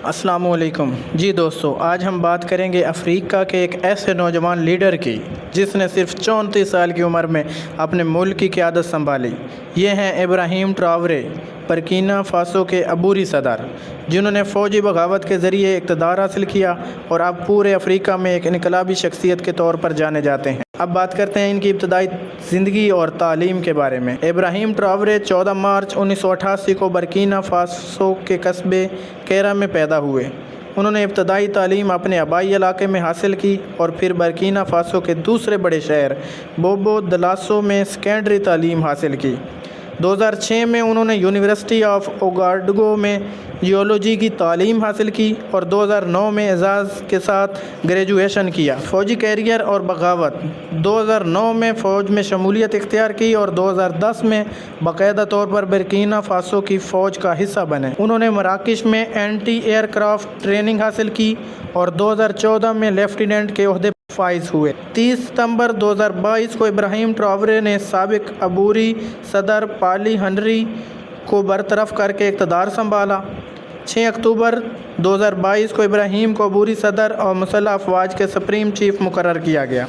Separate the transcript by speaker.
Speaker 1: السلام علیکم جی دوستو، آج ہم بات کریں گے افریقہ کے ایک ایسے نوجوان لیڈر کی جس نے صرف 34 سال کی عمر میں اپنے ملک کی قیادت سنبھالی۔ یہ ہیں ابراہیم ٹراورے، برکینا فاسو کے عبوری صدر، جنہوں نے فوجی بغاوت کے ذریعے اقتدار حاصل کیا اور اب پورے افریقہ میں ایک انقلابی شخصیت کے طور پر جانے جاتے ہیں۔ اب بات کرتے ہیں ان کی ابتدائی زندگی اور تعلیم کے بارے میں۔ ابراہیم ٹراورے 14 مارچ 1988 کو برکینا فاسو کے قصبے کیرا میں پیدا ہوئے۔ انہوں نے ابتدائی تعلیم اپنے آبائی علاقے میں حاصل کی اور پھر برکینا فاسو کے دوسرے بڑے شہر بوبو دلاسو میں سیکنڈری تعلیم حاصل کی۔ 2006 میں انہوں نے یونیورسٹی آف اوگاڈگو میں جیولوجی کی تعلیم حاصل کی اور 2009 میں اعزاز کے ساتھ گریجویشن کیا۔ فوجی کیریئر اور بغاوت: 2009 میں فوج میں شمولیت اختیار کی اور 2010 میں باقاعدہ طور پر برکینا فاسو کی فوج کا حصہ بنے۔ انہوں نے مراکش میں اینٹی ایئر کرافٹ ٹریننگ حاصل کی اور 2014 میں لیفٹیننٹ کے عہدے پر فائز ہوئے۔ 30 ستمبر 2022 کو ابراہیم ٹراورے نے سابق عبوری صدر پالی ہنری کو برطرف کر کے اقتدار سنبھالا۔ 6 اکتوبر 2022 کو ابراہیم کو عبوری صدر اور مسلح افواج کے سپریم چیف مقرر کیا گیا۔